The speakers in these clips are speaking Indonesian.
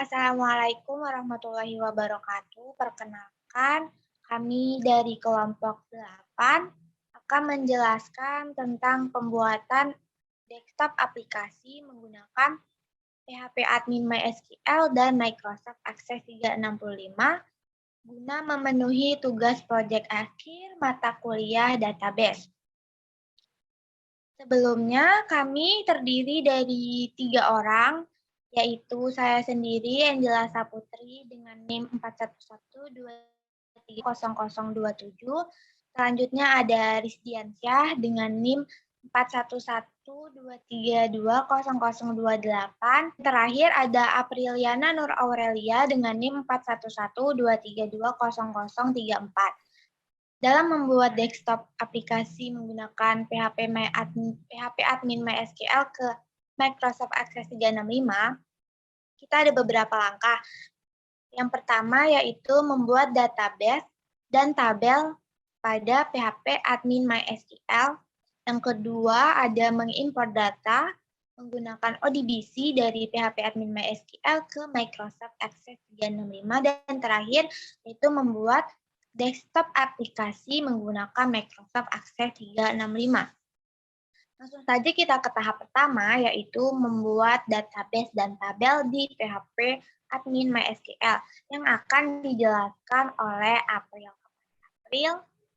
Assalamualaikum warahmatullahi wabarakatuh. Perkenalkan, kami dari kelompok 8 akan menjelaskan tentang pembuatan desktop aplikasi menggunakan PHP Admin MySQL dan Microsoft Access 365 guna memenuhi tugas proyek akhir mata kuliah database. Sebelumnya, kami terdiri dari 3 orang, yaitu saya sendiri, Angela Saputri, dengan NIM 411230027. Selanjutnya ada Rizdiansyah dengan NIM 4112320028. Terakhir ada Apriliana Nur Aurelia dengan NIM 4112320034. Dalam membuat desktop aplikasi menggunakan PHP Admin MySQL ke Microsoft Access 365, kita ada beberapa langkah. Yang pertama yaitu membuat database dan tabel pada PHP Admin MySQL. Yang kedua ada mengimport data menggunakan ODBC dari PHP Admin MySQL ke Microsoft Access 365. Dan terakhir yaitu membuat desktop aplikasi menggunakan Microsoft Access 365. Langsung saja kita ke tahap pertama, yaitu membuat database dan tabel di PHP Admin MySQL yang akan dijelaskan oleh April.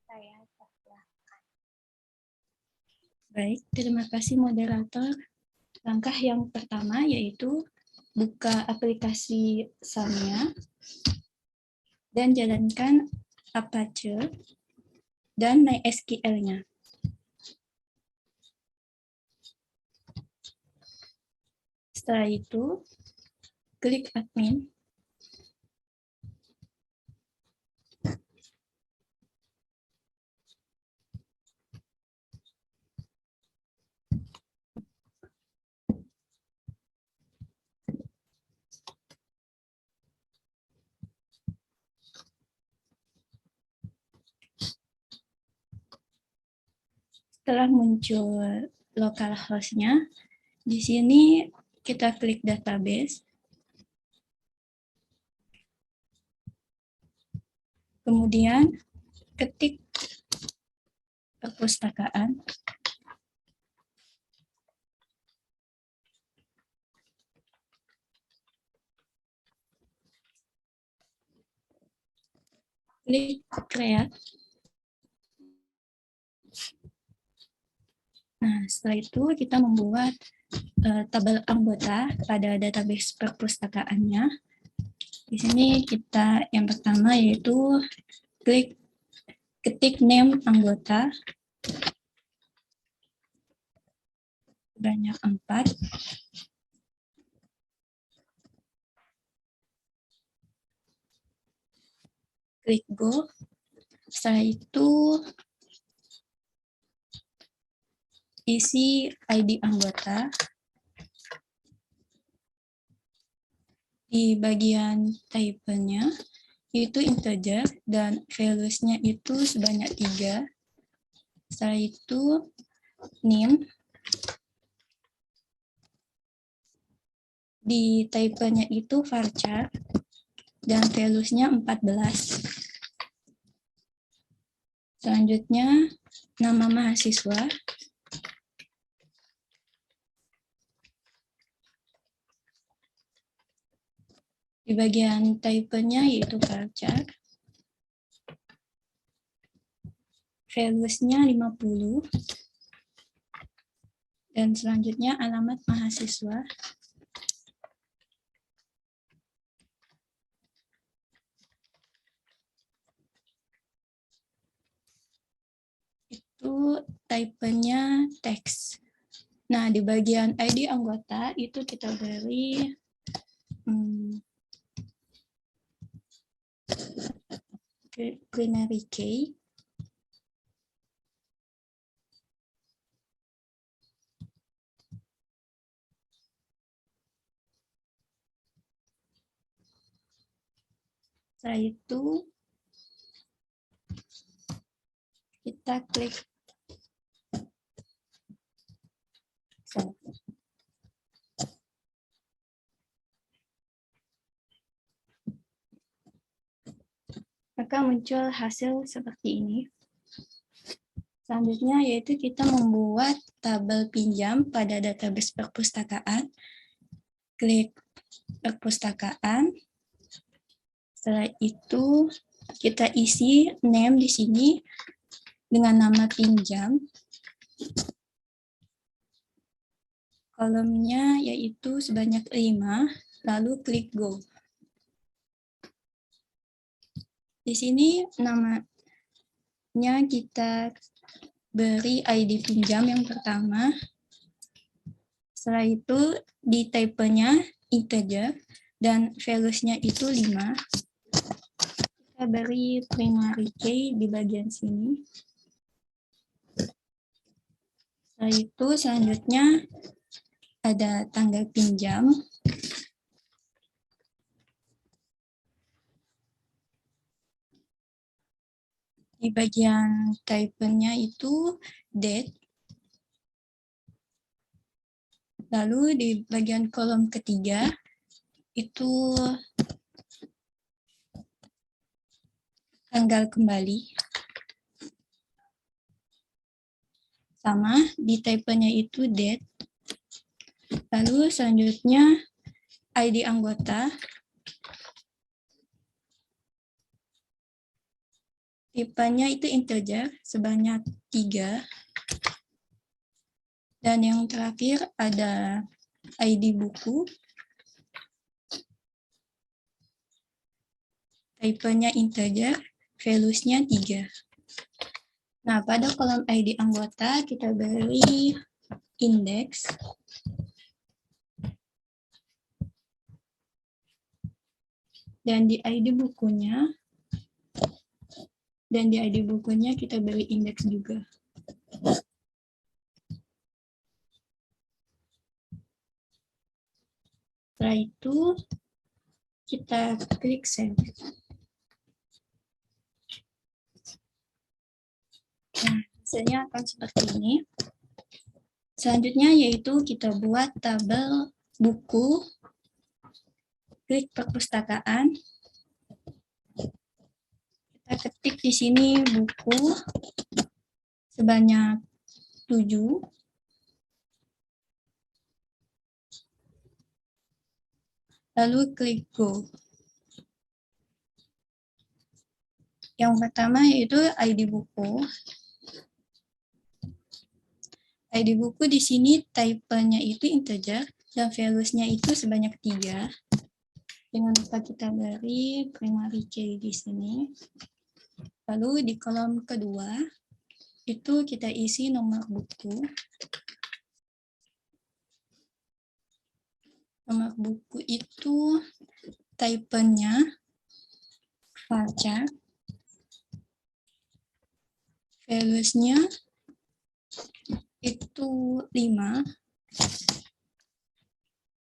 Saya persilahkan. Baik, terima kasih moderator. Langkah yang pertama yaitu buka aplikasi Samia dan jalankan Apache dan MySQL-nya. Setelah itu, klik admin. Setelah muncul localhost-nya, di sini kita klik database. Kemudian ketik perpustakaan. Klik create. Nah, setelah itu kita membuat tabel anggota pada database perpustakaannya. Di sini kita yang pertama yaitu ketik name anggota banyak 4. Klik go. Setelah itu isi ID anggota. Di bagian type-nya itu integer dan values-nya itu sebanyak 3. Setelah itu name. Di type-nya itu varchar dan values-nya 14. Selanjutnya nama mahasiswa. Di bagian type-nya yaitu varchar. Values-nya 50. Dan selanjutnya alamat mahasiswa. Itu type-nya teks. Nah, di bagian ID anggota itu kita beri primary key. Setelah itu kita klik save. maka muncul hasil seperti ini. Selanjutnya yaitu kita membuat tabel pinjam pada database perpustakaan. Klik perpustakaan. Setelah itu kita isi name di sini dengan nama pinjam. Kolomnya yaitu sebanyak 5, lalu klik go. Di sini namanya kita beri ID pinjam yang pertama. Setelah itu di type-nya integer dan values-nya itu 5. Kita beri primary key di bagian sini. Setelah itu selanjutnya ada tanggal pinjam. Di bagian type-nya itu date. Lalu di bagian kolom ketiga itu tanggal kembali. Sama, di type-nya itu date. Lalu selanjutnya ID anggota. Tipenya itu integer sebanyak 3. Dan yang terakhir ada ID buku. Type-nya integer, values-nya 3. Nah, pada kolom ID anggota kita beri index. Dan di ID bukunya kita beri indeks juga. Setelah itu kita klik save. Nah, hasilnya akan seperti ini. Selanjutnya yaitu kita buat tabel buku. Klik perpustakaan. Kita ketik di sini buku sebanyak 7. Lalu klik go. Yang pertama yaitu ID buku. ID buku di sini type-nya itu integer dan values-nya itu sebanyak 3. Jangan lupa kita beri primary key di sini. Lalu di kolom kedua itu kita isi nomor buku. Nomor buku itu type-nya varchar. Values-nya itu 5.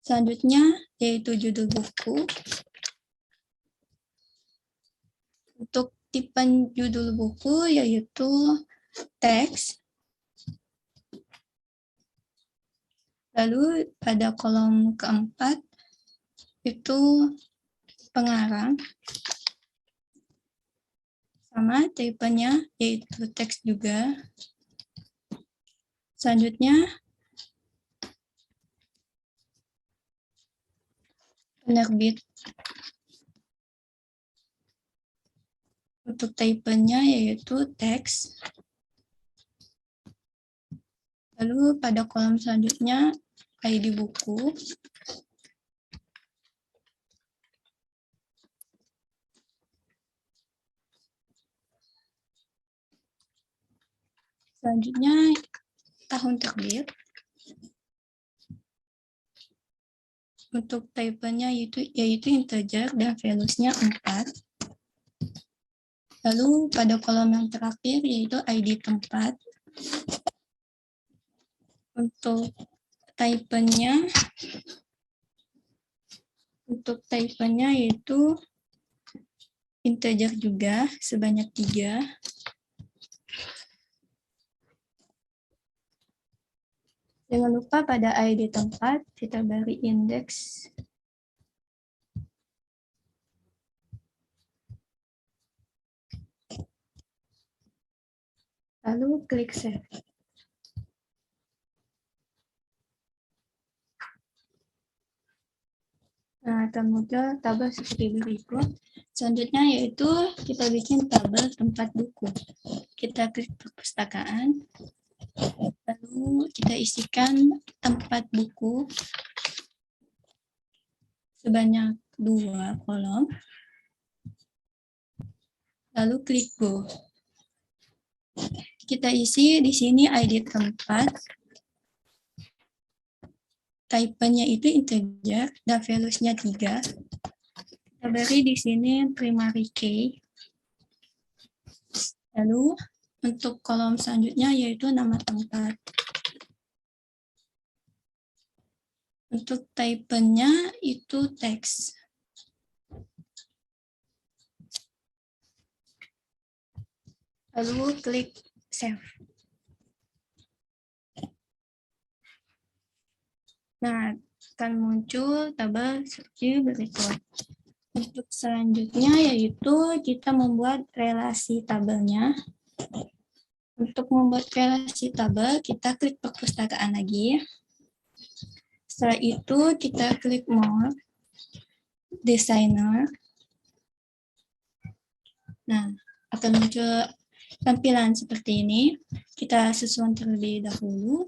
Selanjutnya yaitu judul buku. Untuk tipe judul buku yaitu teks. Lalu pada kolom keempat itu pengarang. Sama tipenya yaitu teks juga. Selanjutnya penerbit. Untuk tipenya yaitu teks. Lalu pada kolom selanjutnya ID buku. Selanjutnya tahun terbit. Untuk type-nya yaitu integer dan values-nya 4. Lalu pada kolom yang terakhir yaitu ID tempat. Untuk type-nya yaitu integer juga sebanyak 3. Jangan lupa pada ID tempat kita beri indeks. lalu klik save. Nah, akan muncul tabel seperti berikut. Selanjutnya yaitu kita bikin tabel tempat buku. Kita klik perpustakaan, lalu kita isikan tempat buku sebanyak 2 kolom, lalu klik go. Kita isi di sini ID tempat, type-nya itu integer dan values-nya 3. Kita beri di sini primary key. Lalu untuk kolom selanjutnya yaitu nama tempat. Untuk type-nya itu teks. Lalu klik save. Nah, akan muncul tabel seperti berikut. Untuk selanjutnya yaitu kita membuat relasi tabelnya. Untuk membuat relasi tabel, kita klik perpustakaan lagi. Setelah itu kita klik more, designer. Nah, akan muncul tampilan seperti ini. Kita susun terlebih dahulu.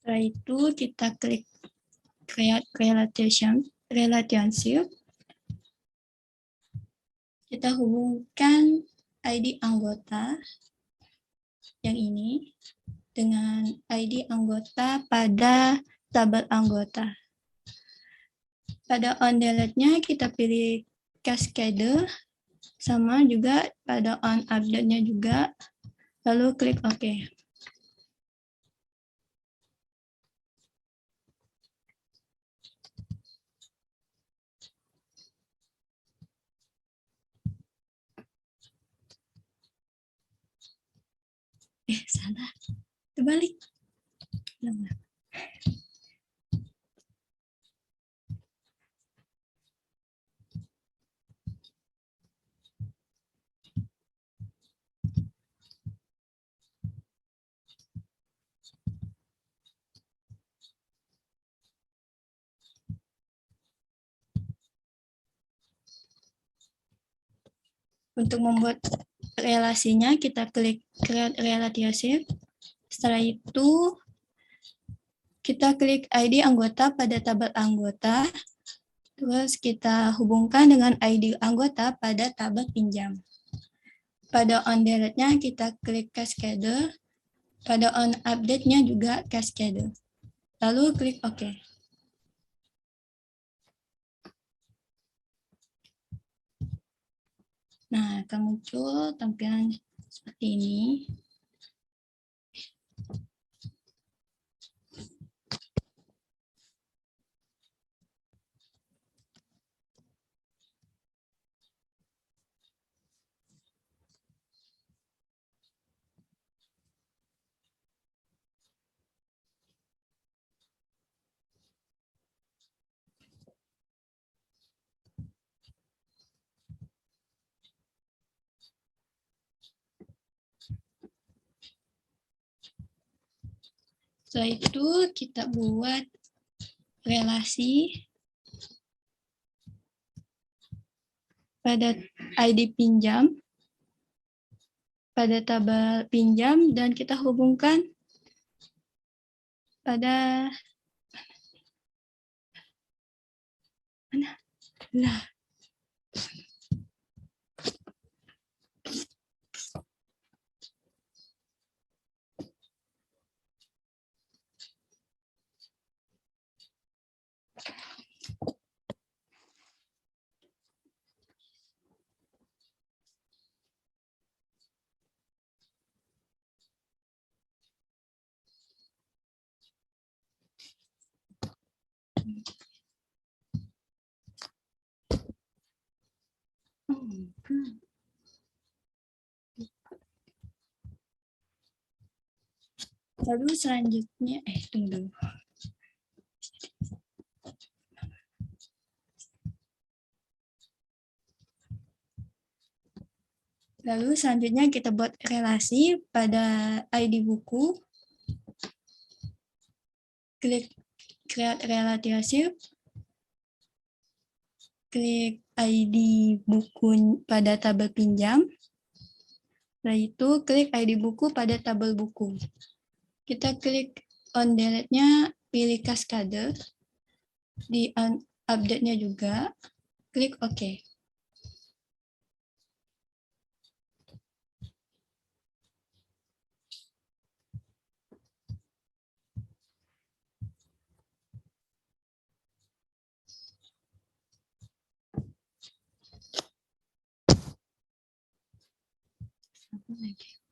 Setelah itu kita klik create relationship. Kita hubungkan ID anggota yang ini dengan ID anggota pada tabel anggota. Pada on delete-nya kita pilih cascade, sama juga pada on update-nya juga, lalu klik OK. Salah. Terbalik. Untuk membuat relasinya, kita klik create relationship. Setelah itu, kita klik ID anggota pada tabel anggota. Terus kita hubungkan dengan ID anggota pada tabel pinjam. Pada on delete-nya kita klik cascade. Pada on update-nya juga cascade. Lalu klik OK. Nah, akan muncul tampilan seperti ini. Setelah itu kita buat relasi pada ID pinjam, pada tabel pinjam, dan kita hubungkan pada mana? Lah. Lalu selanjutnya, tunggu. Lalu selanjutnya kita buat relasi pada ID buku. Klik create relationship. Klik ID buku pada tabel pinjam. Setelah itu klik ID buku pada tabel buku. Kita klik on delete-nya, pilih Cascade. Di update-nya juga, klik OK. Apa lagi?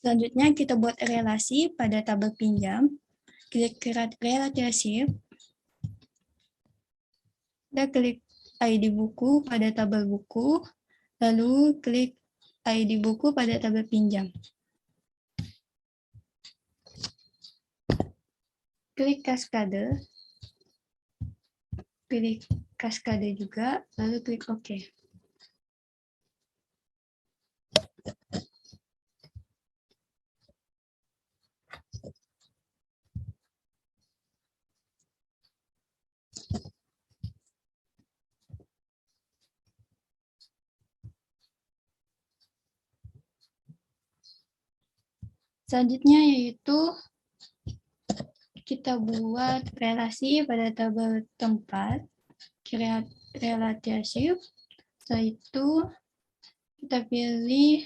Selanjutnya kita buat relasi pada tabel pinjam. Klik create relationship. Dan klik ID buku pada tabel buku. Lalu klik ID buku pada tabel pinjam. Klik Cascade. Pilih Cascade juga, lalu klik OK. Selanjutnya yaitu kita buat relasi pada tabel tempat, create relationship. Setelah itu kita pilih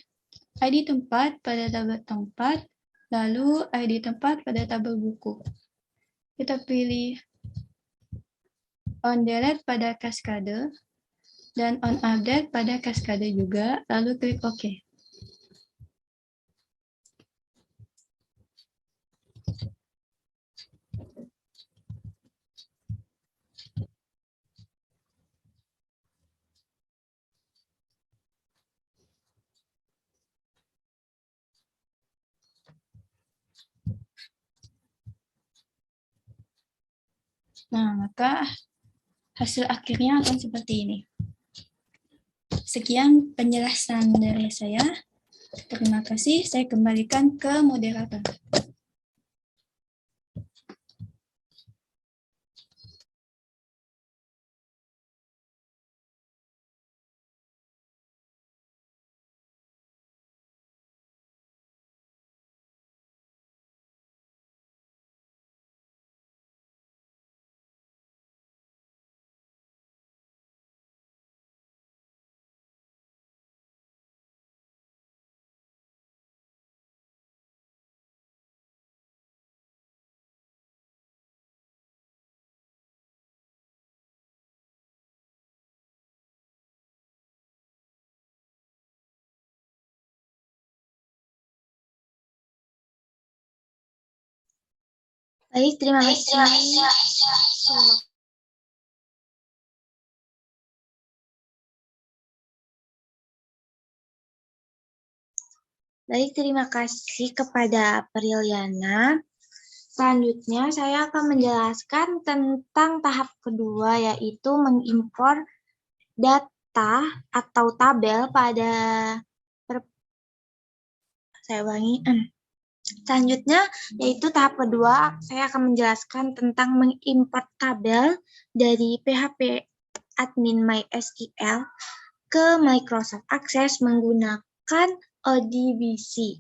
ID tempat pada tabel tempat, lalu ID tempat pada tabel buku. Kita pilih on delete pada Cascade dan on update pada Cascade juga, lalu klik OK. Nah, maka hasil akhirnya akan seperti ini. Sekian penjelasan dari saya. Terima kasih. Saya kembalikan ke moderator. Baik, terima kasih. Baik, terima kasih kepada Apriliana. Selanjutnya, saya akan menjelaskan tentang tahap kedua, yaitu mengimpor data atau tabel pada saya ulangi. Selanjutnya, yaitu tahap kedua, saya akan menjelaskan tentang mengimport tabel dari PHP Admin MySQL ke Microsoft Access menggunakan ODBC.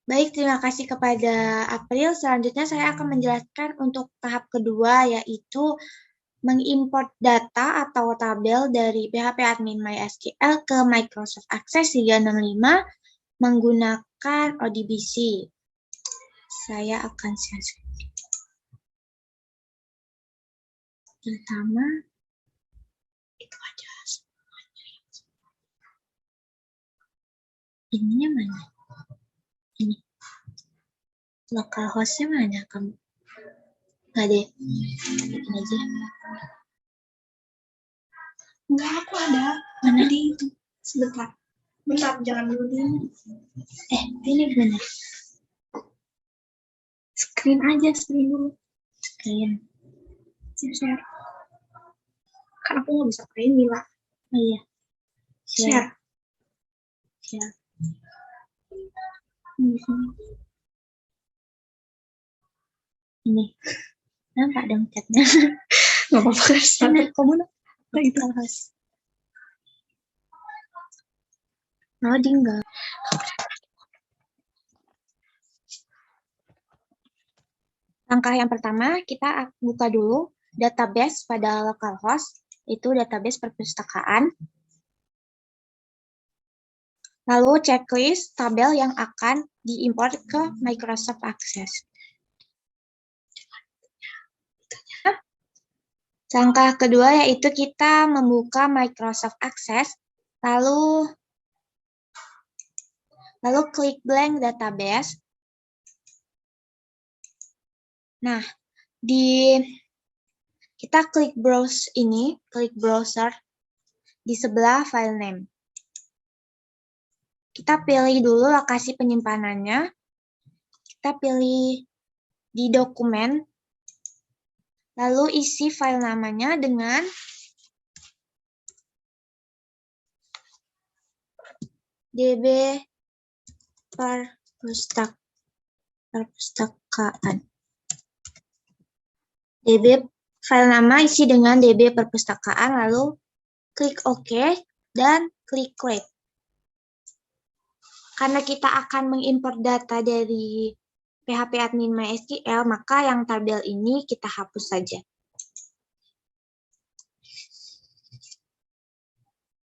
Baik, terima kasih kepada April. Selanjutnya saya akan menjelaskan untuk tahap kedua, yaitu mengimport data atau tabel dari PHP Admin MySQL ke Microsoft Access 365 menggunakan ODBC. Saya akan share. Pertama, itu aja. Ininya mana? Ini. Localhost-nya mana kamu? Nggak deh. Ini aja. Enggak, aku ada. Mana? Di itu. Sebentar. Bentar, jangan dulu ini. Ini benar. Screen aja, screen dulu. Screen. Share. Kan aku nggak bisa pakai ini lah. Oh iya. Share. Share. Ini. Nampak dong chatnya. Nggak apa-apa. Sana, kamu nah, itu harus. Loading nggak? Langkah yang pertama, kita buka dulu database pada localhost, itu database perpustakaan. Lalu checklist tabel yang akan diimport ke Microsoft Access. Langkah kedua yaitu kita membuka Microsoft Access, lalu klik blank database. Nah, kita klik browse ini, klik browser di sebelah file name. Kita pilih dulu lokasi penyimpanannya. Kita pilih di dokumen, lalu isi file namanya dengan DB perpustakaan. DB file nama isi dengan DB perpustakaan, lalu klik OK dan klik create. Karena kita akan mengimport data dari PHP Admin MySQL, maka yang tabel ini kita hapus saja.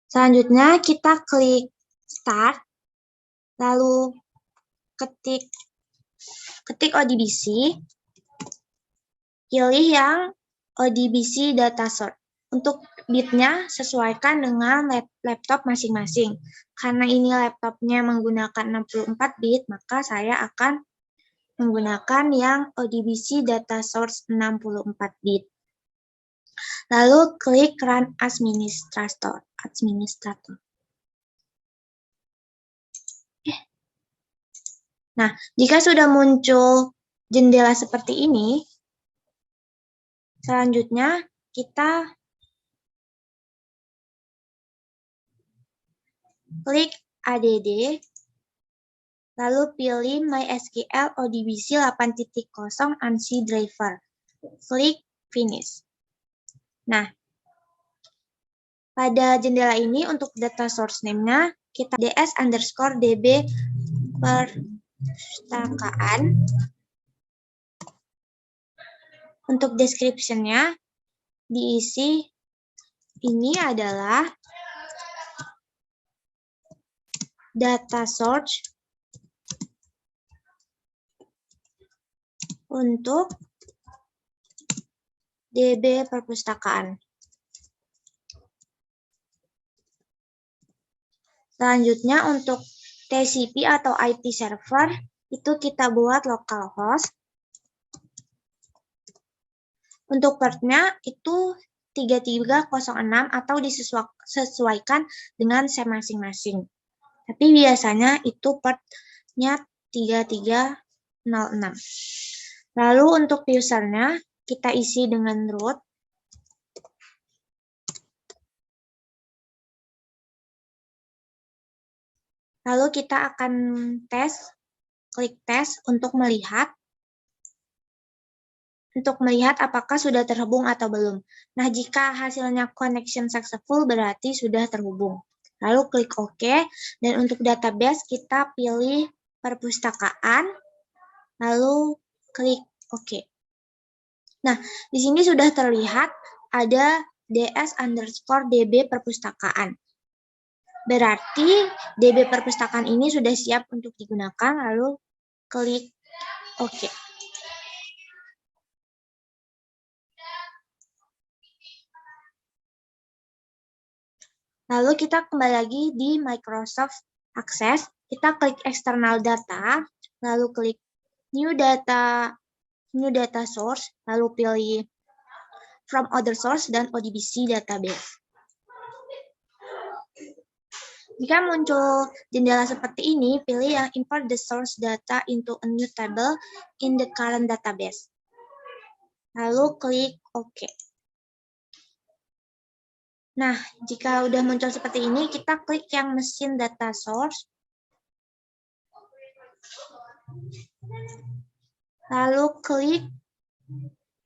Selanjutnya kita klik Start, lalu ketik ODBC, pilih yang ODBC data source. Untuk bitnya sesuaikan dengan laptop masing-masing. Karena ini laptopnya menggunakan 64 bit, maka saya akan menggunakan yang ODBC data source 64 bit. Lalu klik Run Administrator. Nah, jika sudah muncul jendela seperti ini, selanjutnya kita klik ADD, lalu pilih MySQL ODBC 8.0 ANSI driver. Klik Finish. Nah, pada jendela ini untuk data source name-nya kita ds_db perpustakaan. Untuk description-nya diisi ini adalah data source untuk DB perpustakaan. Selanjutnya untuk TCP atau IP server, itu kita buat localhost. Untuk portnya itu 3306 atau disesuaikan dengan SEM masing-masing. Tapi biasanya itu portnya 3306. Lalu untuk usernya kita isi dengan root. Lalu kita akan klik tes untuk melihat apakah sudah terhubung atau belum. Nah, jika hasilnya connection successful berarti sudah terhubung. Lalu klik OK, dan untuk database kita pilih perpustakaan, lalu klik OK. Nah, di sini sudah terlihat ada ds_db perpustakaan. Berarti DB perpustakaan ini sudah siap untuk digunakan, lalu klik OK. Lalu kita kembali lagi di Microsoft Access, kita klik external data, lalu klik new data source, lalu pilih from other source dan ODBC database. Jika muncul jendela seperti ini, pilih yang import the source data into a new table in the current database. Lalu klik OK. Nah, jika udah muncul seperti ini, kita klik yang mesin data source. Lalu klik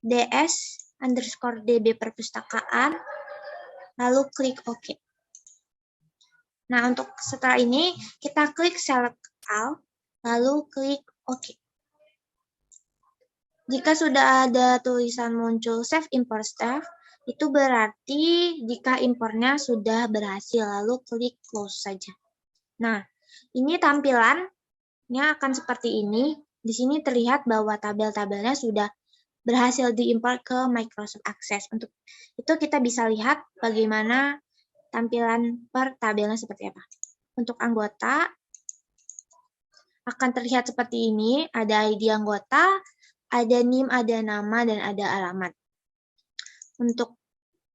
ds_db perpustakaan. Lalu klik OK. Nah, untuk setelah ini, kita klik select all. Lalu klik OK. Jika sudah ada tulisan muncul save import step, itu berarti jika impornya sudah berhasil, lalu klik close saja. Nah, ini tampilannya akan seperti ini. Di sini terlihat bahwa tabel-tabelnya sudah berhasil diimport ke Microsoft Access. Untuk itu kita bisa lihat bagaimana tampilan per tabelnya seperti apa. Untuk anggota akan terlihat seperti ini, ada ID anggota, ada NIM, ada nama, dan ada alamat. Untuk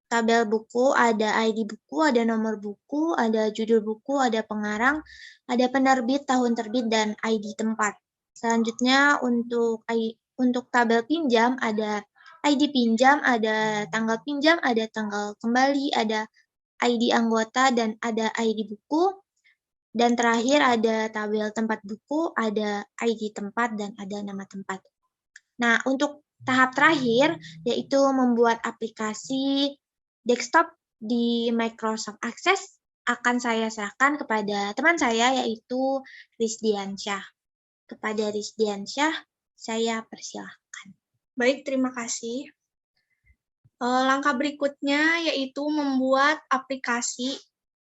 tabel buku, ada ID buku, ada nomor buku, ada judul buku, ada pengarang, ada penerbit, tahun terbit, dan ID tempat. Selanjutnya untuk tabel pinjam, ada ID pinjam, ada tanggal pinjam, ada tanggal kembali, ada ID anggota, dan ada ID buku. Dan terakhir ada tabel tempat buku, ada ID tempat, dan ada nama tempat. Nah, untuk tahap terakhir, yaitu membuat aplikasi desktop di Microsoft Access, akan saya serahkan kepada teman saya, yaitu Rizdiansyah. Kepada Rizdiansyah, saya persilahkan. Baik, terima kasih. Langkah berikutnya yaitu membuat aplikasi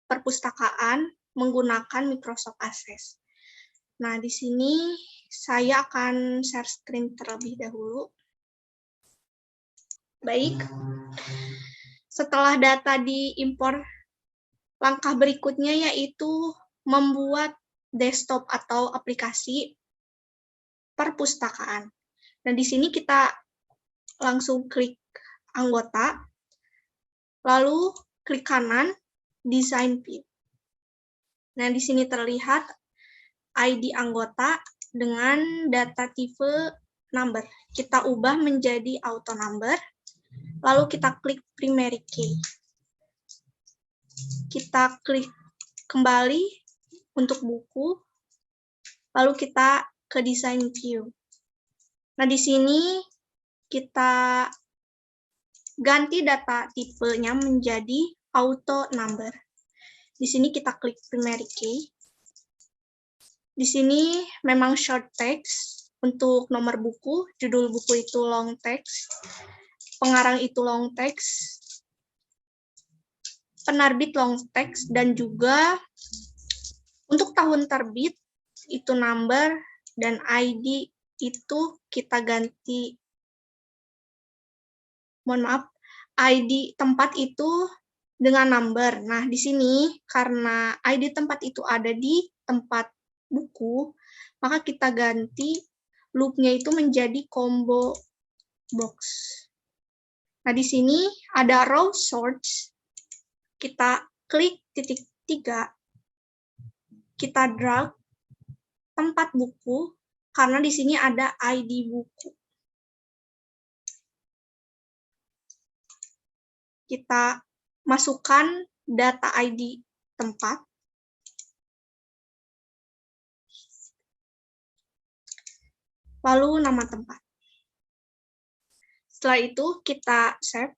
perpustakaan menggunakan Microsoft Access. Nah, di sini saya akan share screen terlebih dahulu. Baik, setelah data diimpor, langkah berikutnya yaitu membuat desktop atau aplikasi perpustakaan. Nah, di sini kita langsung klik anggota, lalu klik kanan, design view. Nah, di sini terlihat ID anggota dengan data tipe number. Kita ubah menjadi auto number. Lalu kita klik primary key. Kita klik kembali untuk buku. Lalu kita ke design view. Nah, di sini kita ganti data tipenya menjadi auto number. Di sini kita klik primary key. Di sini memang short text untuk nomor buku, judul buku itu long text, pengarang itu long text, penerbit long text, dan juga untuk tahun terbit itu number dan ID itu kita ganti, mohon maaf, ID tempat itu dengan number. Nah, di sini karena ID tempat itu ada di tempat buku, maka kita ganti loop-nya itu menjadi combo box. Nah, di sini ada row search. Kita klik titik 3, kita drag tempat buku, karena di sini ada ID buku. Kita masukkan data ID tempat. Lalu nama tempat. Setelah itu kita save.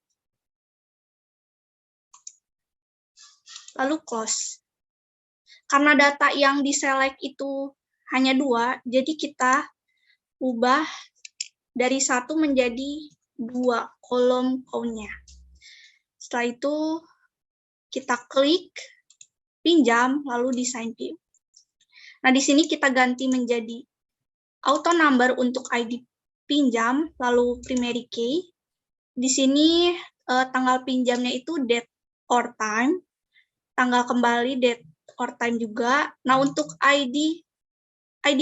Lalu close. Karena data yang diselect itu hanya 2, jadi kita ubah dari 1 menjadi 2 kolom count-nya. Setelah itu kita klik pinjam, lalu design view. Nah, di sini kita ganti menjadi auto number untuk ID pinjam, lalu primary key. Di sini tanggal pinjamnya itu date or time, tanggal kembali date or time juga. Nah, untuk ID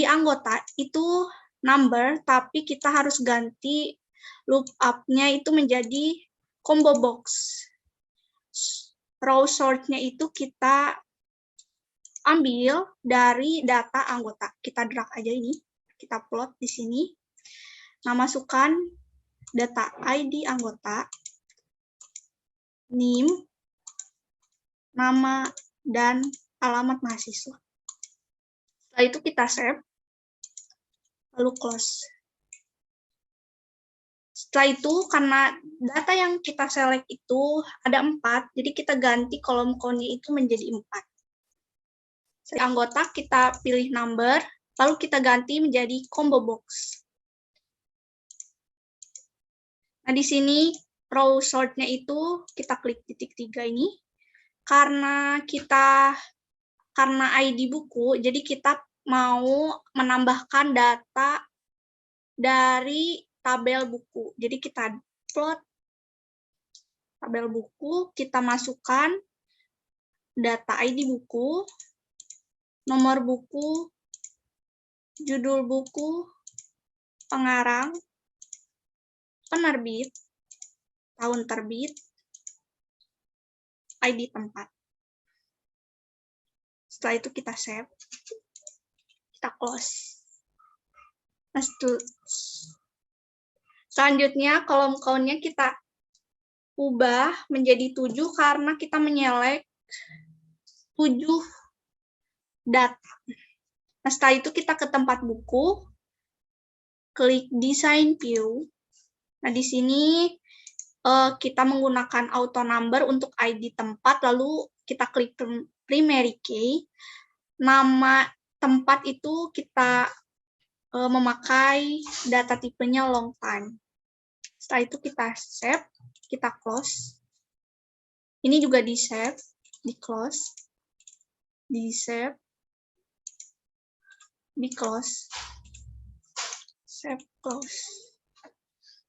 anggota itu number, tapi kita harus ganti lookup-nya itu menjadi combo box. Row sort-nya itu kita ambil dari data anggota. Kita drag aja ini, kita plot di sini. Nah, masukkan data ID anggota, name, nama, dan alamat mahasiswa. Setelah itu kita save, lalu close. Setelah itu, karena data yang kita select itu ada 4, jadi kita ganti kolom count-nya itu menjadi 4. Setelah anggota, kita pilih number, lalu kita ganti menjadi combo box. Nah, di sini row sort-nya itu kita klik titik 3 ini. Karena ID buku, jadi kita mau menambahkan data dari tabel buku. Jadi kita plot tabel buku, kita masukkan data ID buku, nomor buku, judul buku, pengarang, penerbit, tahun terbit, ID tempat. Setelah itu kita save, kita close. Nah, selanjutnya kolom count-nya kita ubah menjadi 7 karena kita menyelect 7 data. Nah, setelah itu kita ke tempat buku, klik design view. Nah, di sini kita menggunakan auto number untuk ID tempat, lalu kita klik primary key. Nama tempat itu kita memakai data tipenya long time. Setelah itu kita save, kita close. Ini juga di save, di close, di save, di close, save, close.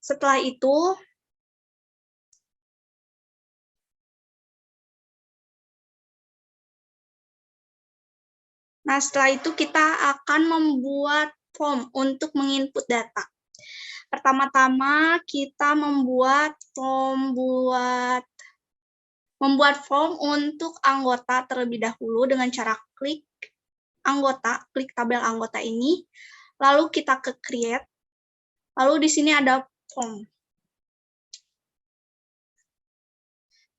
Setelah itu kita akan membuat form untuk menginput data. Pertama-tama kita membuat form untuk anggota terlebih dahulu dengan cara klik anggota, klik tabel anggota ini, lalu kita ke create, lalu di sini ada form.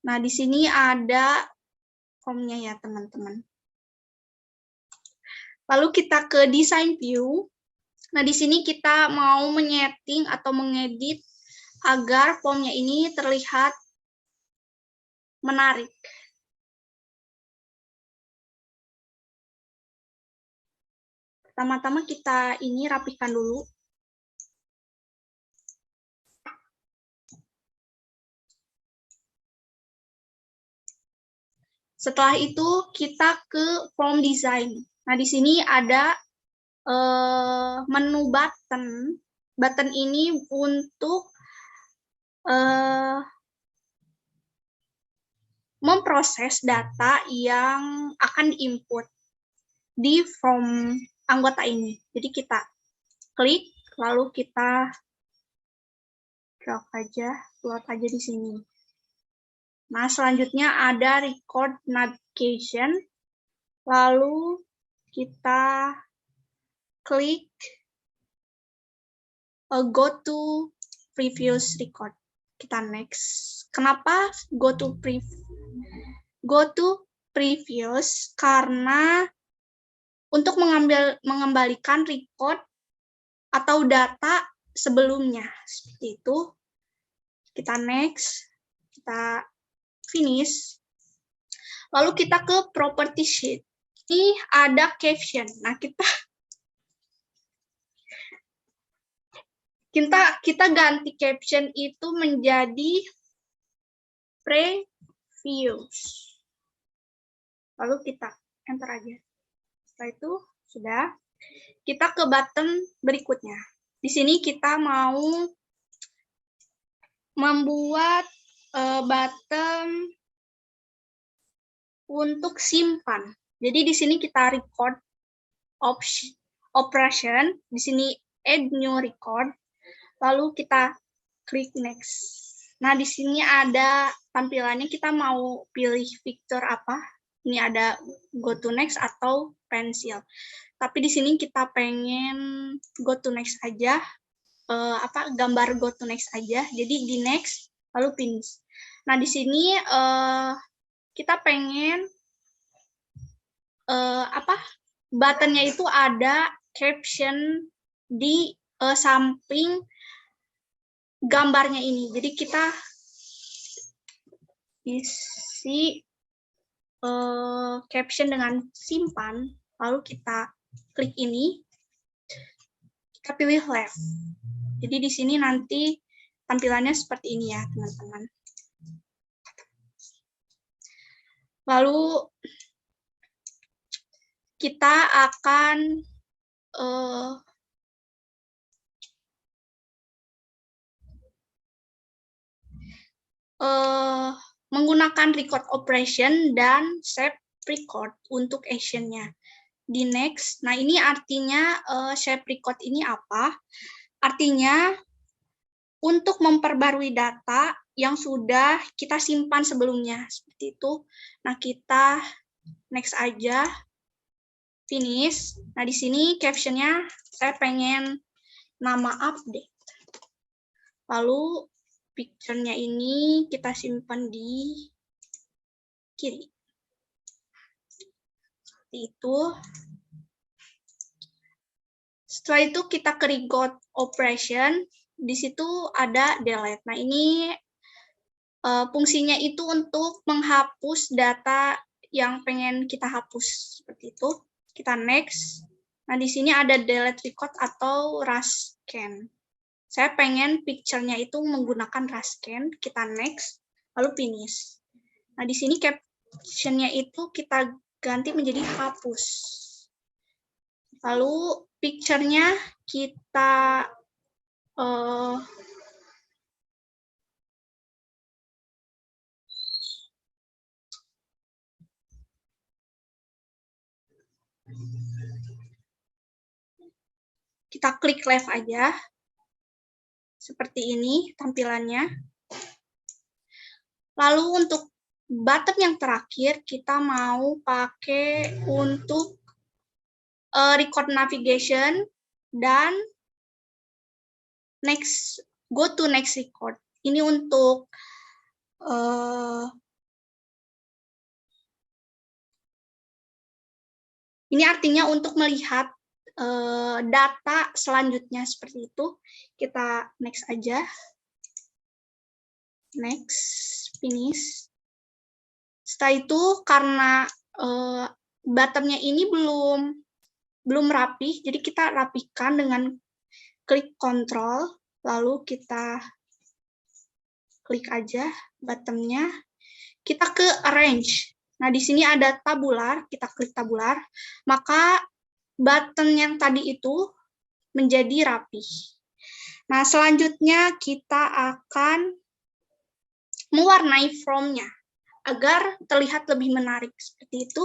Nah, di sini ada formnya ya, teman-teman. Lalu kita ke design view. Nah, di sini kita mau menyeting atau mengedit agar formnya ini terlihat menarik. Pertama-tama kita ini rapikan dulu. Setelah itu kita ke form design. Nah, di sini ada menu button. Button ini untuk memproses data yang akan diinput di form anggota ini. Jadi kita klik, lalu kita drag aja, plot aja di sini. Nah, selanjutnya ada record navigation, lalu kita klik go to previous record. Kita next. Kenapa go to previous? Karena untuk mengembalikan record atau data sebelumnya. Seperti itu. Kita next. Kita finish. Lalu kita ke property sheet. Ini ada caption. Nah, kita ganti caption itu menjadi previous. Lalu kita enter aja. Setelah itu sudah. Kita ke button berikutnya. Di sini kita mau membuat button untuk simpan. Jadi di sini kita record operation. Di sini add new record. Lalu kita klik next. Nah, di sini ada tampilannya, kita mau pilih picture apa. Ini ada go to next atau pensil. Tapi di sini kita pengen go to next aja. Gambar go to next aja. Jadi di next, lalu finish. Nah, di sini kita pengen buttonnya itu ada caption di samping gambarnya ini. Jadi kita isi caption dengan simpan, lalu kita klik ini, kita pilih left. Jadi di sini nanti tampilannya seperti ini ya, teman-teman. Lalu kita akan menggunakan record operation dan save record untuk actionnya. Di next, nah ini artinya save record ini apa? Artinya untuk memperbarui data yang sudah kita simpan sebelumnya, seperti itu. Nah, kita next aja, finish. Nah, di sini captionnya saya pengen nama update. Lalu picture-nya ini kita simpan di kiri. Seperti itu. Setelah itu kita ke record operation. Di situ ada delete. Nah, ini fungsinya itu untuk menghapus data yang pengen kita hapus. Seperti itu. Kita next. Nah, di sini ada delete record atau rascan. Saya pengen picture-nya itu menggunakan rascan. Kita next. Lalu finish. Nah, di sini caption-nya itu kita ganti menjadi hapus. Lalu picture-nya kita kita klik left aja. Seperti ini tampilannya. Lalu untuk button yang terakhir, kita mau pakai untuk record navigation dan next, go to next record. Ini untuk ini artinya untuk melihat data selanjutnya seperti itu. Kita next aja. Next, finish. Setelah itu karena buttonnya ini belum rapi, jadi kita rapikan dengan klik Ctrl, lalu kita klik aja buttonnya. Kita ke arrange. Nah, di sini ada tabular, kita klik tabular, maka button yang tadi itu menjadi rapi. Nah, selanjutnya kita akan mewarnai formnya agar terlihat lebih menarik. Seperti itu,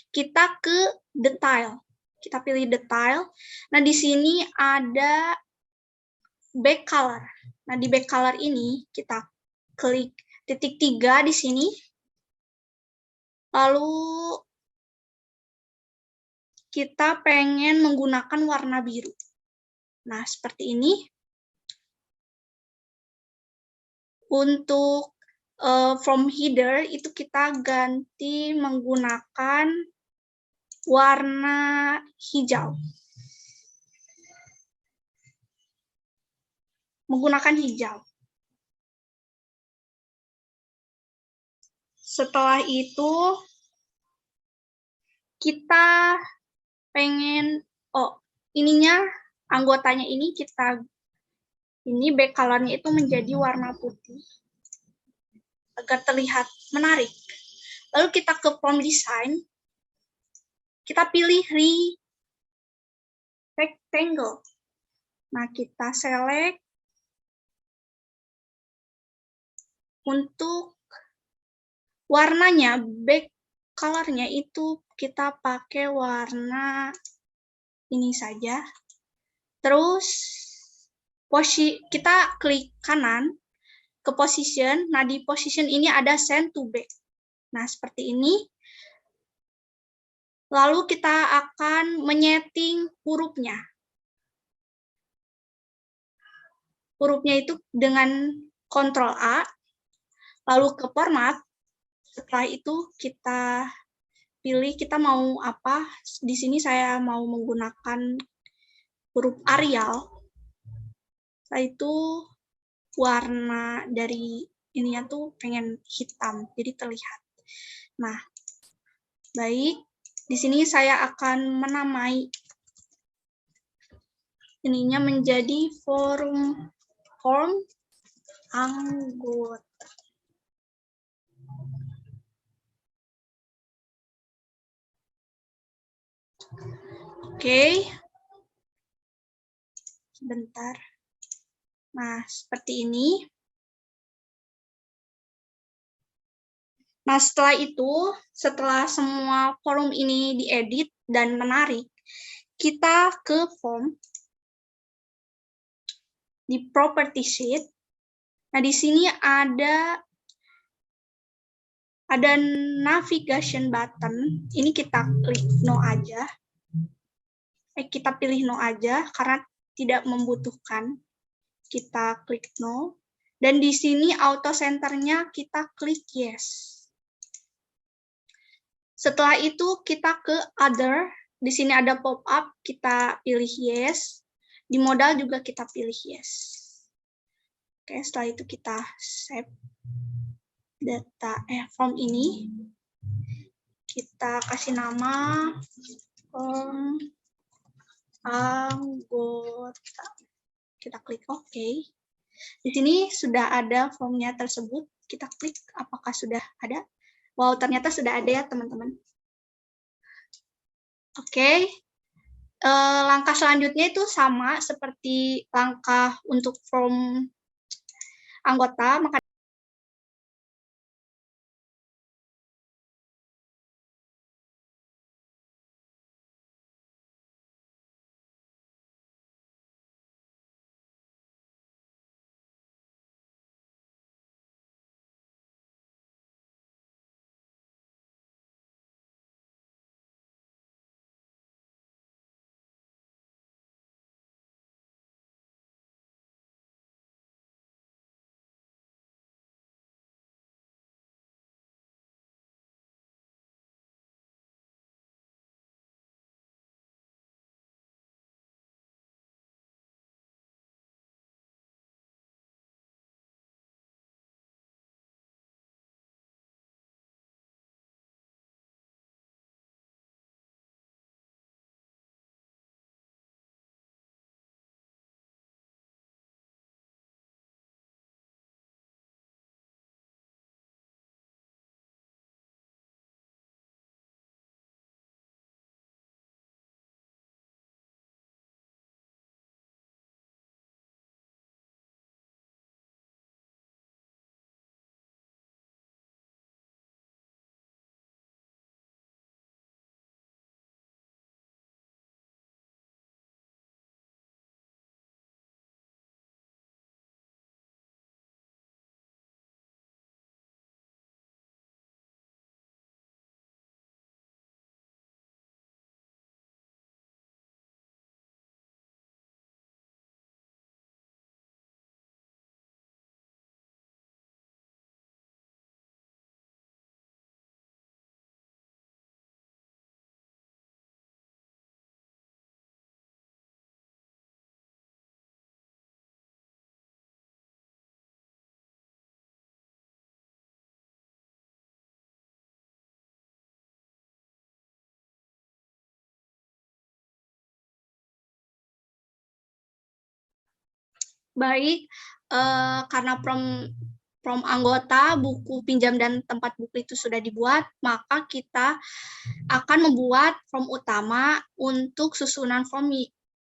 kita ke detail. Kita pilih detail. Nah, di sini ada back color. Nah, di back color ini kita klik titik 3 di sini. Lalu kita pengen menggunakan warna biru. Nah, seperti ini. Untuk from header itu kita ganti menggunakan warna hijau. Menggunakan hijau. Setelah itu kita pengen anggotanya ini ini back color-nya itu menjadi warna putih agar terlihat menarik. Lalu kita ke form design, kita pilih rectangle. Nah, kita select untuk warnanya, back color-nya itu kita pakai warna ini saja. Terus kita klik kanan ke position. Nah, di position ini ada send to back. Nah, seperti ini. Lalu kita akan menyeting hurufnya. Hurufnya itu dengan Ctrl A, lalu ke format. Setelah itu kita pilih kita mau apa. Di sini saya mau menggunakan huruf Arial. Setelah itu warna dari ininya tuh pengen hitam, jadi terlihat. Nah, baik. Di sini saya akan menamai ininya menjadi form anggota. Oke. Sebentar. Nah, seperti ini. Nah, setelah semua form ini diedit dan menarik, kita ke form, di property sheet. Nah, di sini ada navigation button. Ini kita klik no aja. Kita pilih no aja karena tidak membutuhkan. Kita klik no. Dan di sini auto center-nya kita klik yes. Setelah itu kita ke other. Di sini ada pop-up, kita pilih yes. Di modal juga kita pilih yes. Oke, setelah itu kita save form ini. Kita kasih nama form anggota. Kita klik OK. Di sini sudah ada formnya tersebut. Kita klik apakah sudah ada. Wow, ternyata sudah ada ya, teman-teman. Oke. Langkah selanjutnya itu sama seperti langkah untuk form anggota. Maka Baik, karena from anggota, buku pinjam dan tempat buku itu sudah dibuat, maka kita akan membuat form utama untuk susunan form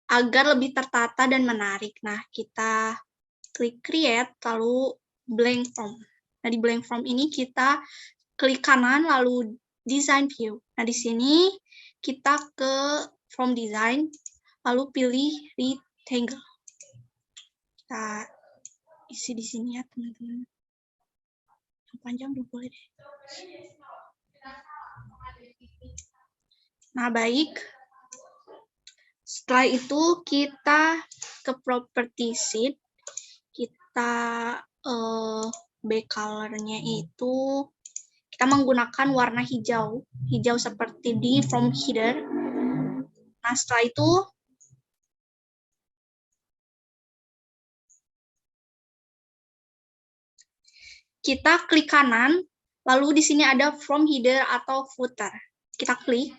agar lebih tertata dan menarik. Nah, kita klik create, lalu blank form. Nah, di blank form ini kita klik kanan, lalu design view. Nah, di sini kita ke form design, lalu pilih rectangle. Kita isi di sini ya, teman-teman. Yang panjang belum boleh deh. Nah, baik. Setelah itu kita ke property sheet. Kita back color-nya itu kita menggunakan warna hijau. Hijau seperti di from header. Nah, setelah itu kita klik kanan, lalu di sini ada from header atau footer. Kita klik,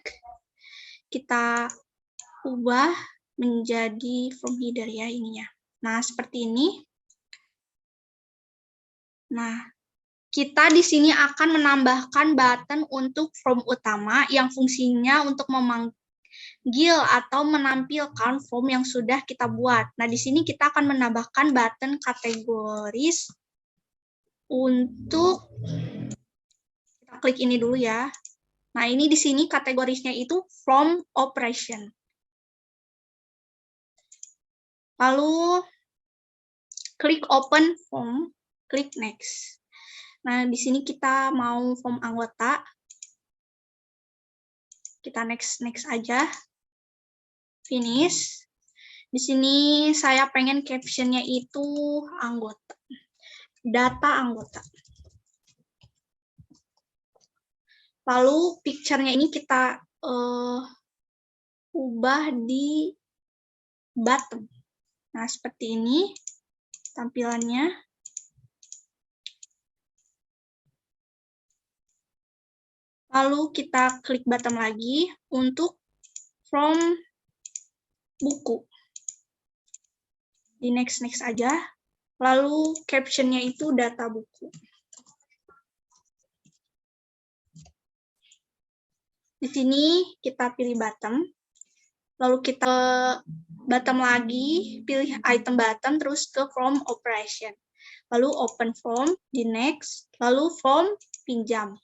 kita ubah menjadi from header ya ininya. Nah, seperti ini. Nah, kita di sini akan menambahkan button untuk form utama yang fungsinya untuk memanggil atau menampilkan form yang sudah kita buat. Nah, di sini kita akan menambahkan button kategoris untuk kita klik ini dulu ya. Nah, ini di sini kategorisnya itu from operation. Lalu klik open form, klik next. Nah, di sini kita mau form anggota. Kita next aja. Finish. Di sini saya pengen captionnya itu anggota. Data anggota. Lalu picture-nya ini kita ubah di bottom. Nah, seperti ini tampilannya. Lalu kita klik bottom lagi untuk from buku. Di next aja. Lalu caption-nya itu data buku. Di sini kita pilih bottom. Lalu kita bottom lagi, pilih item bottom, terus ke from operation. Lalu open form, di next, lalu form pinjam.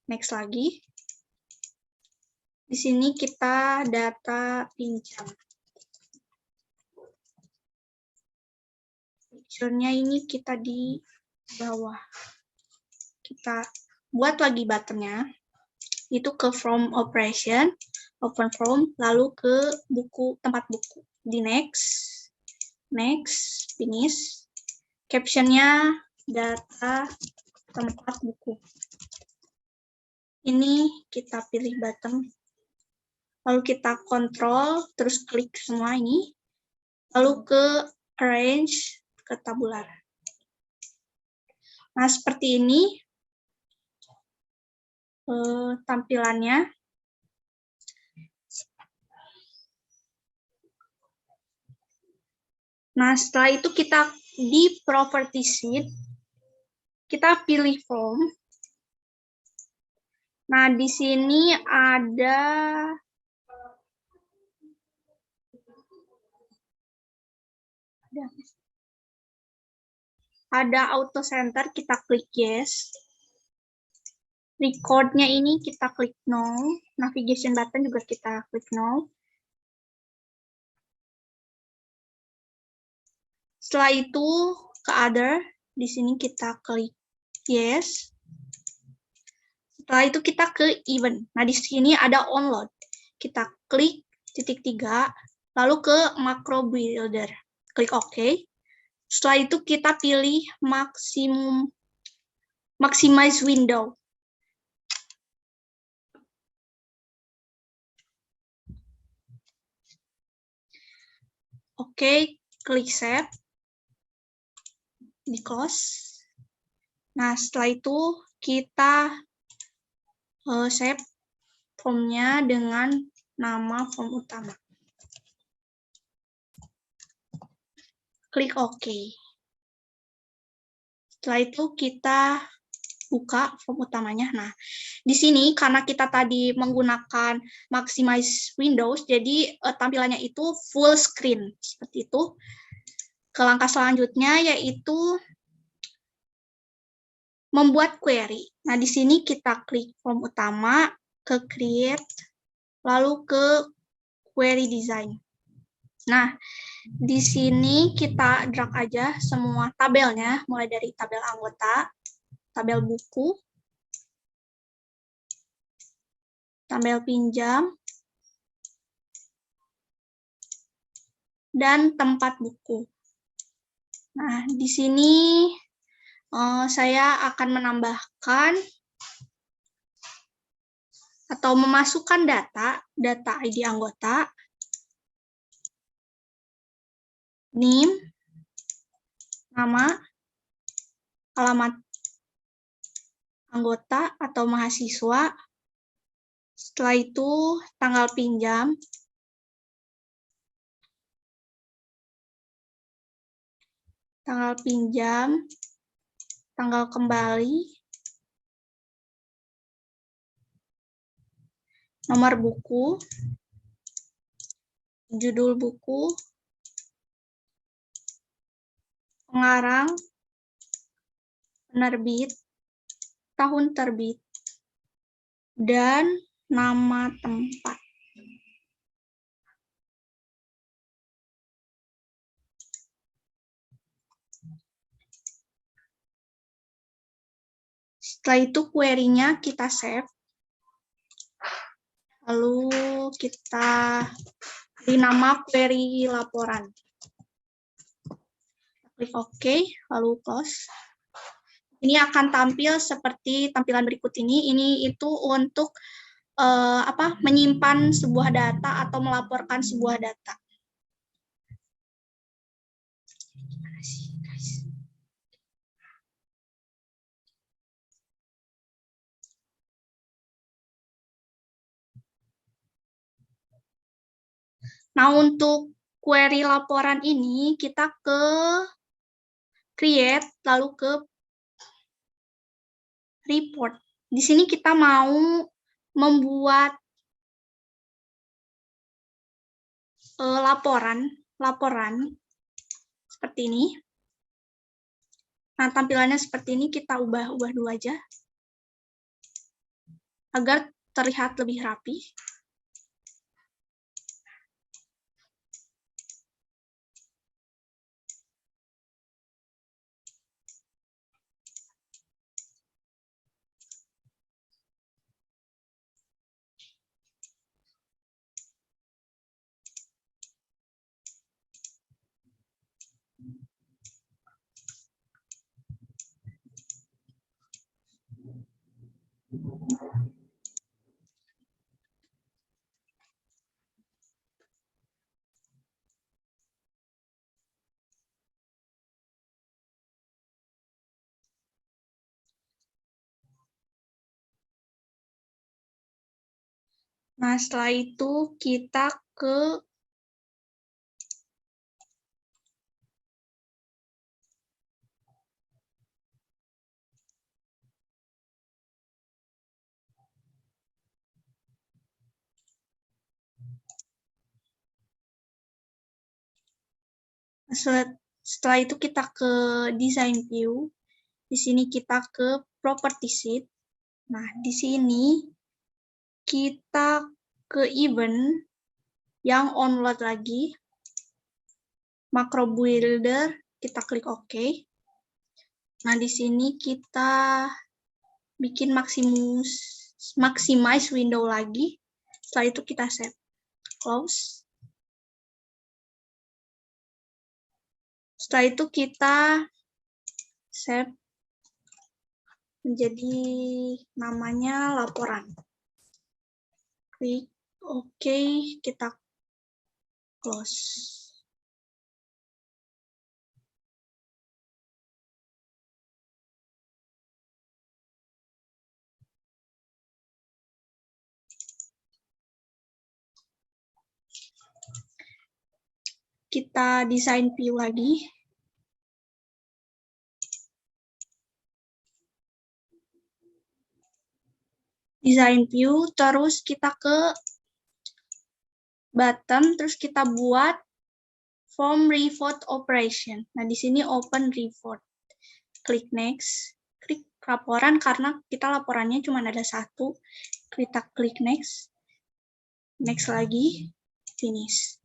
Next lagi. Di sini kita data pinjam. Picture-nya ini kita di bawah. Kita buat lagi button-nya. Itu ke from operation, open form, lalu ke buku, tempat buku. Di next, finish. Caption-nya data tempat buku. Ini kita pilih button. Lalu kita kontrol, terus klik semua ini. Lalu ke arrange, ke tabular. Nah, seperti ini tampilannya. Nah, setelah itu kita di property sheet, kita pilih form. Nah, di sini ada auto center, kita klik yes. Record-nya ini kita klik no. Navigation button juga kita klik no. Setelah itu ke other, di sini kita klik yes. Setelah itu kita ke event. Nah, di sini ada onload. Kita klik titik 3, lalu ke macro builder. Klik OK. Setelah itu kita pilih maximize window. Oke, klik save. Di close. Nah, setelah itu kita save formnya dengan nama form utama. klik OK. Setelah itu kita buka form utamanya. Nah, di sini karena kita tadi menggunakan maximize Windows, jadi tampilannya itu full screen seperti itu. Ke langkah selanjutnya yaitu membuat query. Nah, di sini kita klik form utama, ke create, lalu ke query design. Nah, di sini kita drag aja semua tabelnya, mulai dari tabel anggota, tabel buku, tabel pinjam, dan tempat buku. Nah, di sini saya akan menambahkan atau memasukkan data ID anggota, NIM, nama, alamat anggota atau mahasiswa, setelah itu tanggal pinjam, tanggal kembali, nomor buku, judul buku, pengarang, penerbit, tahun terbit, dan nama tempat. Setelah itu query-nya kita save. Lalu kita beri nama query laporan. Klik OK, lalu close. Ini akan tampil seperti tampilan berikut ini. Ini itu untuk menyimpan sebuah data atau melaporkan sebuah data. Nah, untuk query laporan ini kita ke create, lalu ke report. Di sini kita mau membuat laporan seperti ini. Nah, tampilannya seperti ini, kita ubah dulu aja agar terlihat lebih rapi. Nah, setelah itu kita ke setelah itu kita ke design view. Di sini kita ke property sheet. Nah, di sini kita ke event yang onload lagi. Macro builder, kita klik OK. Nah, di sini kita bikin maximize window lagi. Setelah itu kita save. Close. Setelah itu kita save menjadi namanya laporan. Klik OK, kita close. Kita desain view lagi. design view, terus kita ke button, terus kita buat form report operation. Nah, di sini open report. Klik next, klik laporan karena kita laporannya cuma ada satu. Kita klik next, next lagi, finish.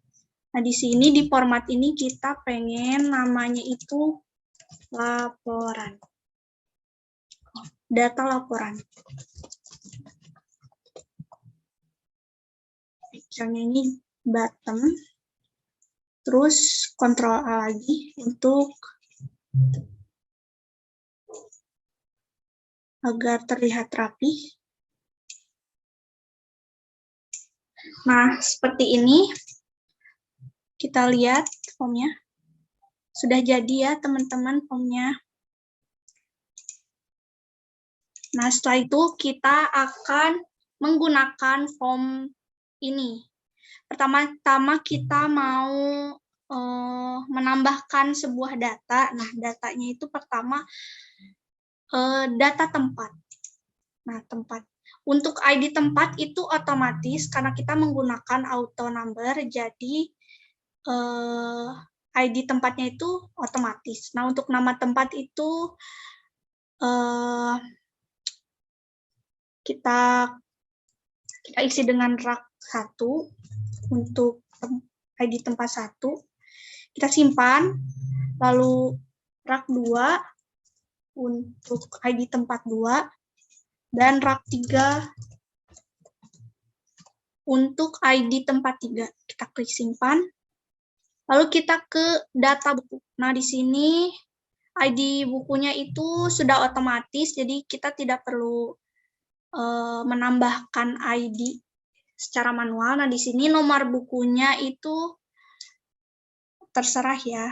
Nah, di sini di format ini kita pengen namanya itu laporan. Data laporan. Picture-nya ini button. Terus Ctrl A lagi untuk agar terlihat rapi. Nah, seperti ini. Kita lihat formnya. Sudah jadi ya, teman-teman, formnya. Nah, setelah itu kita akan menggunakan form ini. Pertama-tama kita mau menambahkan sebuah data. Nah, datanya itu pertama data tempat. Nah, tempat. Untuk ID tempat itu otomatis karena kita menggunakan auto number, jadi ID tempatnya itu otomatis. Nah, untuk nama tempat itu kita isi dengan rak 1 untuk ID tempat 1. Kita simpan, lalu rak 2 untuk ID tempat 2, dan rak 3 untuk ID tempat 3. Kita klik simpan. Lalu kita ke data buku. Nah, di sini ID bukunya itu sudah otomatis, jadi kita tidak perlu menambahkan ID secara manual. Nah, di sini nomor bukunya itu terserah ya.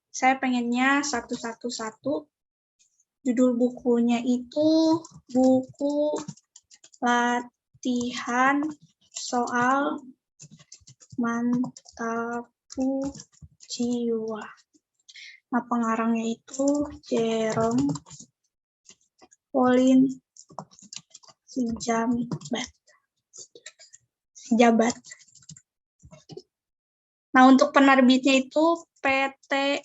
Saya pengennya 111. Judul bukunya itu buku latihan soal mantap jiwa. Nah, pengarangnya itu Jerome Pauline Sejabat. Nah, untuk penerbitnya itu PT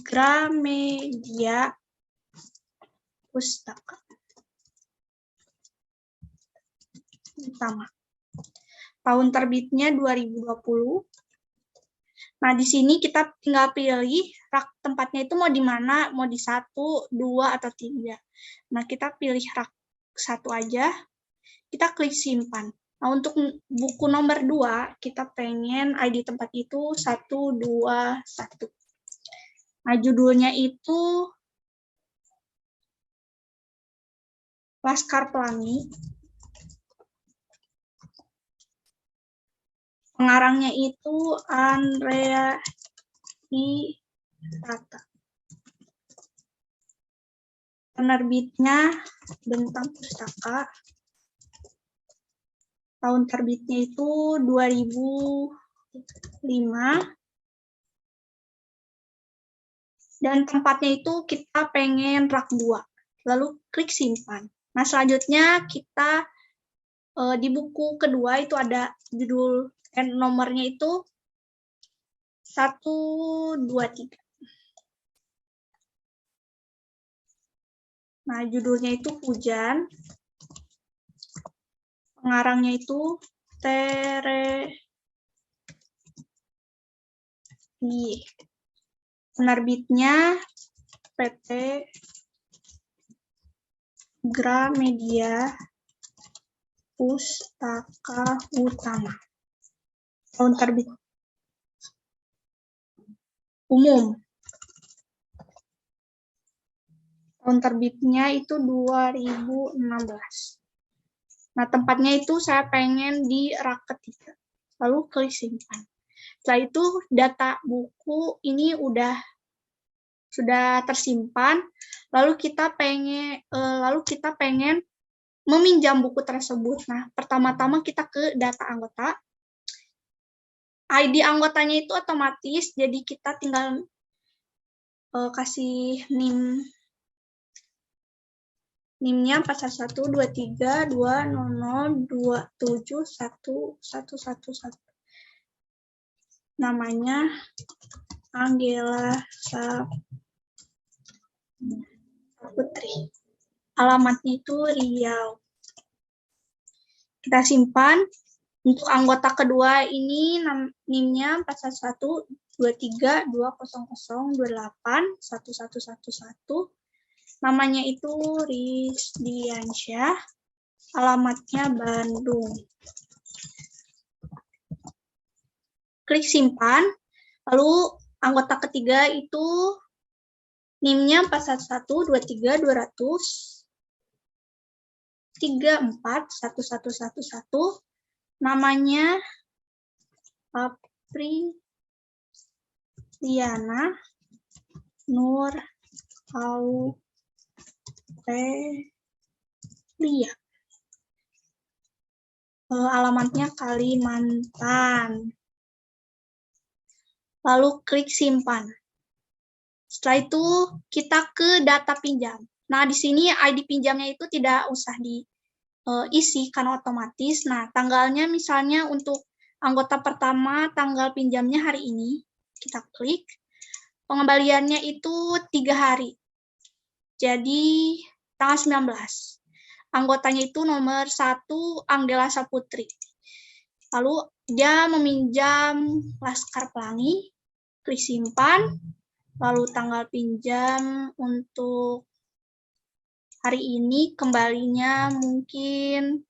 Gramedia Pustaka Utama. Tahun terbitnya 2020. Nah, di sini kita tinggal pilih rak tempatnya itu mau di mana, mau di 1, 2, atau 3. Nah, kita pilih rak 1 aja, kita klik simpan. Nah, untuk buku nomor 2, kita pengen ID tempat itu 121. Nah, judulnya itu Laskar Pelangi. Pengarangnya itu Andrea Hirata. Penerbitnya Bentang Pustaka. Tahun terbitnya itu 2005. Dan tempatnya itu kita pengen rak 2. Lalu klik simpan. Nah, selanjutnya kita di buku kedua itu ada judul nomornya itu 123. Nah, judulnya itu Hujan. Pengarangnya itu Tere. Penerbitnya PT Gramedia Pustaka Utama. Tahun terbit umum. Tahun terbitnya itu 2016. Nah, tempatnya itu saya pengen di rak ketiga. Lalu klik simpan. Setelah itu data buku ini sudah tersimpan. Lalu kita pengen meminjam buku tersebut. Nah, pertama-tama kita ke data anggota. ID anggotanya itu otomatis, jadi kita tinggal kasih NIM-nya 4123200271111. Namanya Anggela Saputri. Alamatnya itu Riau. Kita simpan. Untuk anggota kedua ini NIM-nya 411232000281111. Namanya itu Rizdiansyah. Alamatnya Bandung. Klik simpan. Lalu anggota ketiga itu NIM-nya 4112320341111. Namanya Apriliana Nur Aurelia. Alamatnya Kalimantan. Lalu klik simpan. Setelah itu kita ke data pinjam. Nah, di sini ID pinjamnya itu tidak usah diisi karena otomatis. Nah, tanggalnya misalnya untuk anggota pertama tanggal pinjamnya hari ini. Kita klik. Pengembaliannya itu 3 hari. Jadi tanggal 19. Anggotanya itu nomor 1 Anggela Saputri. Lalu dia meminjam Laskar Pelangi. Klik simpan. Lalu tanggal pinjam untuk hari ini kembalinya mungkin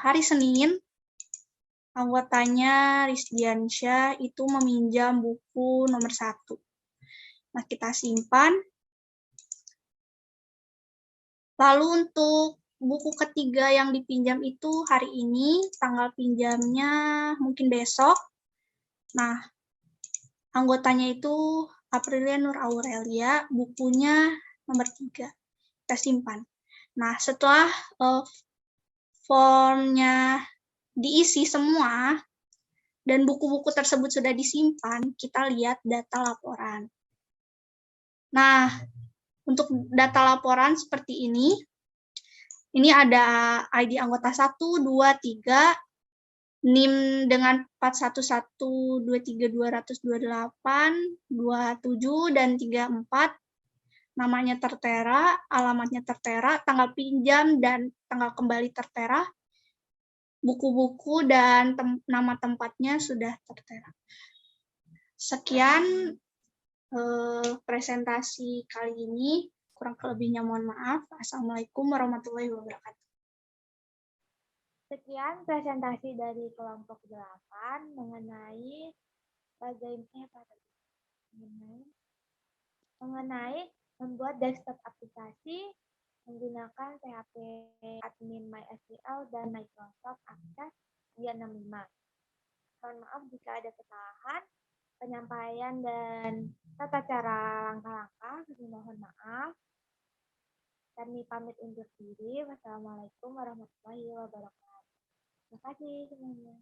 hari Senin. Anggotanya Rizdiansyah itu meminjam buku nomor 1. Nah, kita simpan. Lalu untuk buku ketiga yang dipinjam itu hari ini, tanggal pinjamnya mungkin besok. Nah, anggotanya itu Aprilia Nur Aurelia, bukunya nomor 3. Kita simpan. Nah, setelah formnya diisi semua dan buku-buku tersebut sudah disimpan, kita lihat data laporan. Nah, untuk data laporan seperti ini. Ini ada ID anggota 1, 2, 3, NIM dengan 4112320002827 dan 34, namanya tertera, alamatnya tertera, tanggal pinjam dan tanggal kembali tertera, buku-buku dan nama tempatnya sudah tertera. Sekian presentasi kali ini, kurang lebihnya mohon maaf. Assalamualaikum warahmatullahi wabarakatuh. Sekian presentasi dari kelompok 8 mengenai membuat desktop aplikasi menggunakan PHP Admin MySQL dan Microsoft Access 365. Mohon maaf jika ada kesalahan penyampaian dan tata cara langkah-langkah, mohon maaf. Kami pamit undur diri. Wassalamualaikum warahmatullahi wabarakatuh. Terima kasih semuanya.